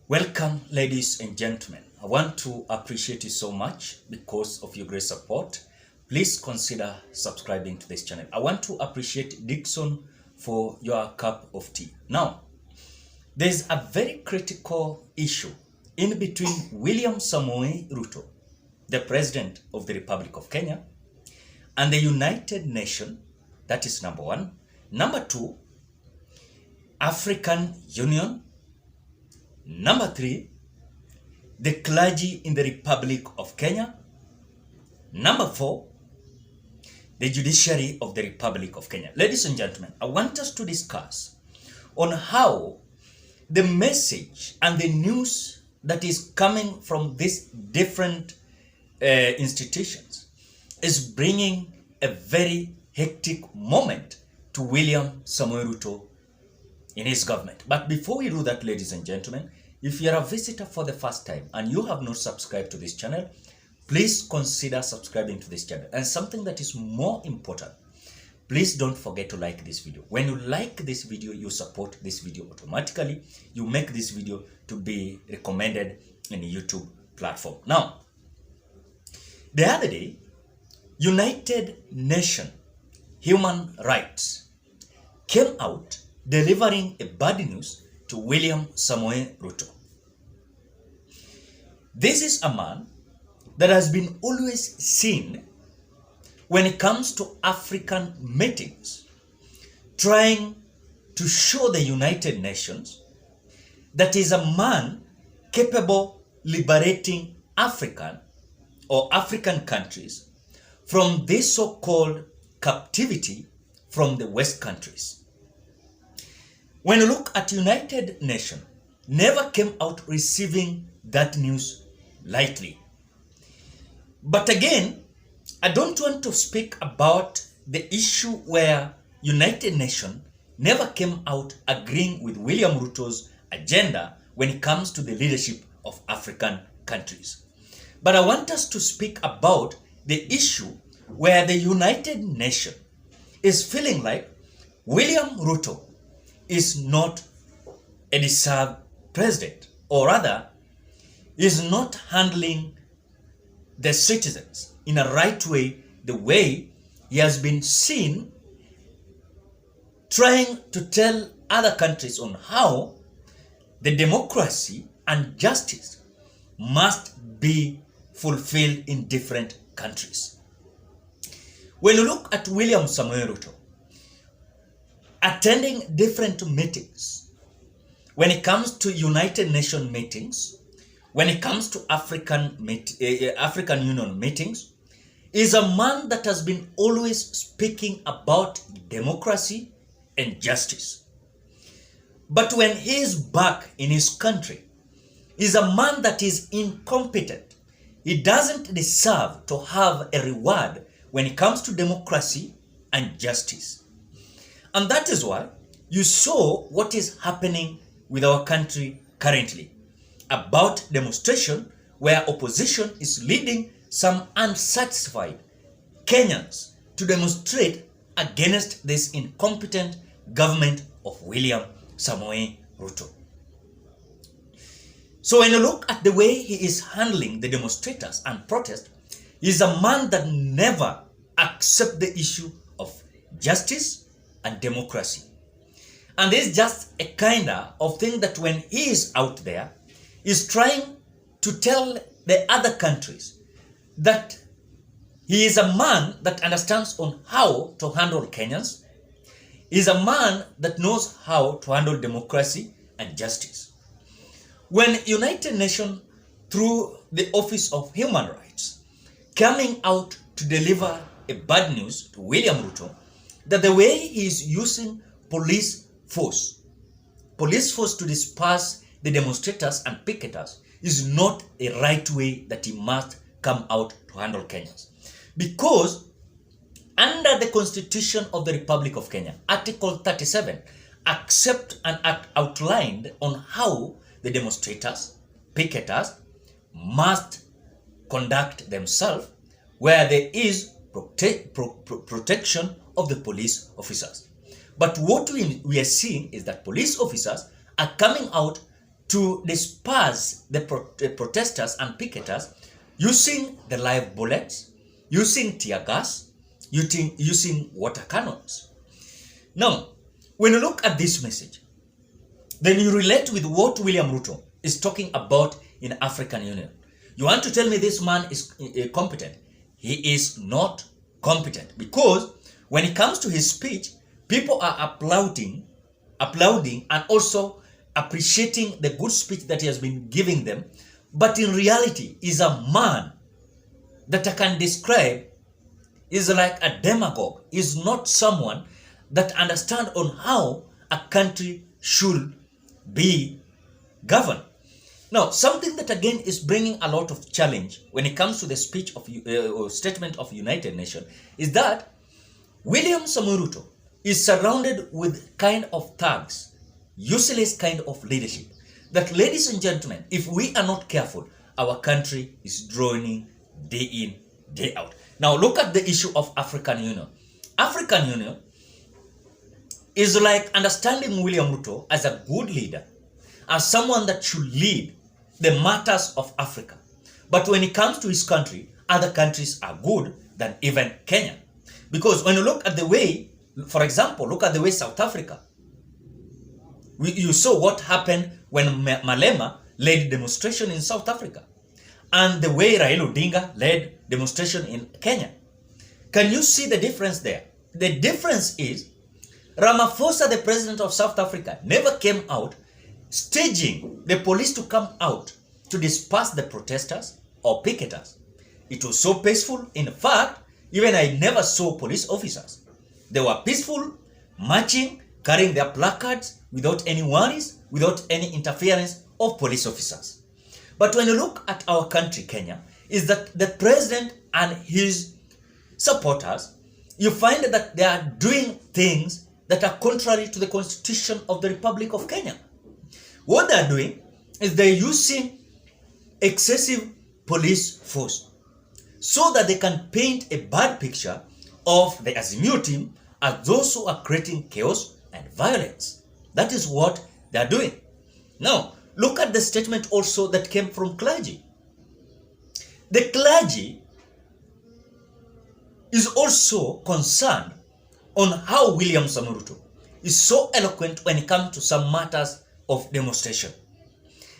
Welcome, ladies and gentlemen. I want to appreciate you so much because of your great support. Please consider subscribing to this channel. I want to appreciate Dixon for your cup of tea. Now, there's a very critical issue in between William Samoei Ruto, the President of the Republic of Kenya, and the United Nations. That is number one. Number two, African Union. Number three, the clergy in the Republic of Kenya. Number four, the judiciary of the Republic of Kenya. Ladies and gentlemen, I want us to discuss on how the message and the news that is coming from these different institutions is bringing a very hectic moment to William Samoei Ruto in his government. But before we do that, ladies and gentlemen, if you are a visitor for the first time and you have not subscribed to this channel, please consider subscribing to this channel. And something that is more important, please don't forget to like this video. When you like this video, you support this video automatically. You make this video to be recommended in the YouTube platform. Now, the other day, United Nations Human Rights came out delivering a bad news to William Samoei Ruto. This is a man that has been always seen when it comes to African meetings, trying to show the United Nations that is a man capable liberating African countries from this so-called captivity from the West countries. When you look at United Nations, never came out receiving that news lightly. But again, I don't want to speak about the issue where United Nations never came out agreeing with William Ruto's agenda when it comes to the leadership of African countries. But I want us to speak about the issue where the United Nations is feeling like William Ruto is not a deserved president, or rather is not handling the citizens in a right way, the way he has been seen trying to tell other countries on how the democracy and justice must be fulfilled in different countries. When you look at William Samoei Ruto attending different meetings, when it comes to United Nations meetings, when it comes to African Union meetings, is a man that has been always speaking about democracy and justice. But when he is back in his country, is a man that is incompetent. He doesn't deserve to have a reward when it comes to democracy and justice. And that is why you saw what is happening with our country currently about demonstration where opposition is leading some unsatisfied Kenyans to demonstrate against this incompetent government of William Samoei Ruto. So when you look at the way he is handling the demonstrators and protest, he is a man that never accepts the issue of justice and democracy. And this is just a kind of thing that when he is out there, is trying to tell the other countries that he is a man that understands on how to handle Kenyans. He is a man that knows how to handle democracy and justice. When United Nations, through the Office of Human Rights, coming out to deliver a bad news to William Ruto, that the way he is using police force to disperse the demonstrators and picketers is not a right way that he must come out to handle Kenyans. Because under the Constitution of the Republic of Kenya, Article 37 accept and outlined on how the demonstrators, picketers must conduct themselves, where there is protection of the police officers. But what we are seeing is that police officers are coming out to disperse the protesters and picketers using the live bullets, using tear gas, using water cannons. Now, when you look at this message, then you relate with what William Ruto is talking about in African Union. You want to tell me this man is competent? He is not competent, because when it comes to his speech, people are applauding and also appreciating the good speech that he has been giving them. But in reality, is a man that I can describe is like a demagogue, is not someone that understands on how a country should be governed. Now, something that again is bringing a lot of challenge when it comes to the speech of or statement of United Nations is that William Samoei Ruto is surrounded with kind of thugs, useless kind of leadership. That, ladies and gentlemen, if we are not careful, our country is droning day in, day out. Now, look at the issue of African Union. African Union is like understanding William Ruto as a good leader, as someone that should lead the matters of Africa. But when it comes to his country, other countries are good than even Kenya. Because when you look at the way, for example, look at the way South Africa, you saw what happened when Malema led demonstration in South Africa, and the way Raila Odinga led demonstration in Kenya. Can you see the difference there? The difference is Ramaphosa, the president of South Africa, never came out staging the police to come out to disperse the protesters or picketers. It was so peaceful. In fact, even I never saw police officers. They were peaceful, marching, carrying their placards without any worries, without any interference of police officers. But when you look at our country, Kenya, is that the president and his supporters, you find that they are doing things that are contrary to the Constitution of the Republic of Kenya. What they are doing is they're using excessive police force so that they can paint a bad picture of the Azimio team as those who are creating chaos and violence. That is what they are doing. Now, look at the statement also that came from clergy. The clergy is also concerned on how William Samoei Ruto is so eloquent when it comes to some matters of demonstration.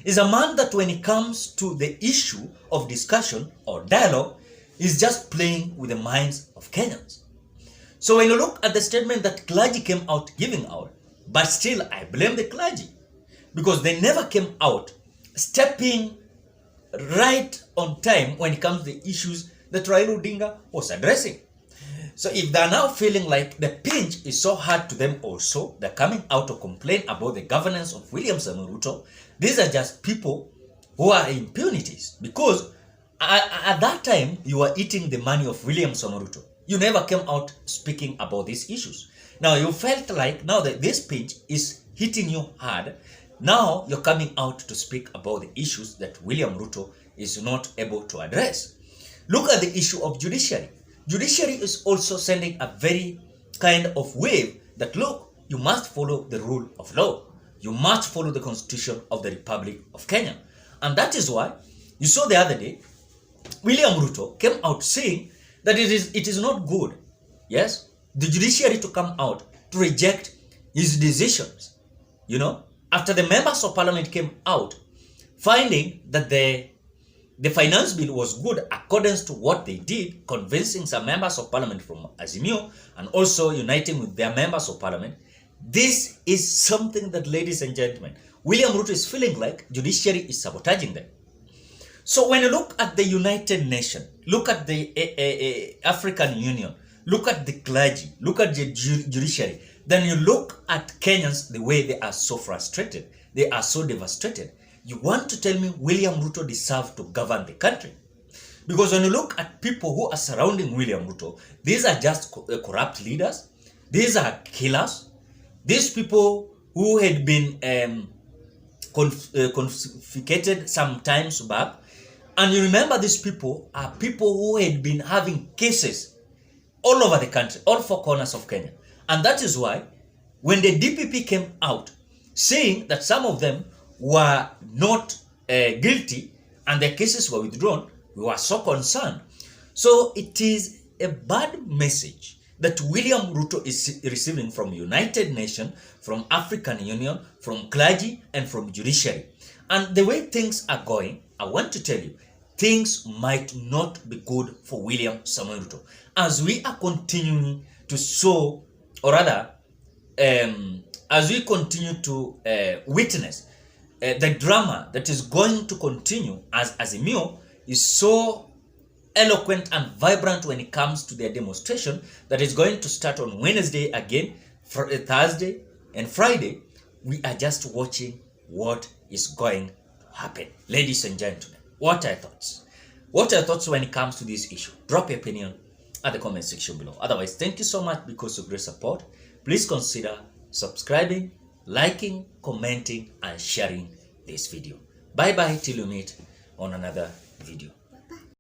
Is a man that when it comes to the issue of discussion or dialogue is just playing with the minds of Kenyans. So when you look at the statement that clergy came out giving out, but still I blame the clergy because they never came out stepping right on time when it comes to the issues that Raila Odinga was addressing. So if they're now feeling like the pinch is so hard to them also, they're coming out to complain about the governance of William Samoei Ruto. These are just people who are impunities, because at that time you were eating the money of William Samoei Ruto. You never came out speaking about these issues. Now you felt like now that this pinch is hitting you hard, now you're coming out to speak about the issues that William Ruto is not able to address. Look at the issue of judiciary. Judiciary is also sending a very kind of wave that, look, you must follow the rule of law. You must follow the Constitution of the Republic of Kenya. And that is why you saw the other day, William Ruto came out saying that it is not good, yes, the judiciary to come out to reject his decisions. You know, after the members of parliament came out finding that the finance bill was good according to what they did, convincing some members of parliament from Azimio and also uniting with their members of parliament. This is something that, ladies and gentlemen, William Ruto is feeling like judiciary is sabotaging them. So when you look at the United Nations, look at the African Union, look at the clergy, look at the judiciary, then you look at Kenyans, the way they are so frustrated, they are so devastated. You want to tell me William Ruto deserves to govern the country? Because when you look at people who are surrounding William Ruto, these are just corrupt leaders. These are killers. These people who had been confiscated some times back. And you remember these people are people who had been having cases all over the country, all four corners of Kenya. And that is why when the DPP came out saying that some of them were not guilty and their cases were withdrawn, we were so concerned. So it is a bad message that William Ruto is receiving from United Nations, from African Union, from clergy, and from judiciary. And the way things are going, I want to tell you, things might not be good for William Samoei Ruto. As we are continuing to sow, or rather, as we continue to witness the drama that is going to continue, as Azimio is so eloquent and vibrant when it comes to their demonstration that is going to start on Wednesday again, Thursday and Friday. We are just watching what is going to happen. Ladies and gentlemen, what are your thoughts? What are your thoughts when it comes to this issue? Drop your opinion at the comment section below. Otherwise, thank you so much because of great support. Please consider subscribing, liking, commenting, and sharing this video. Bye bye till you meet on another video.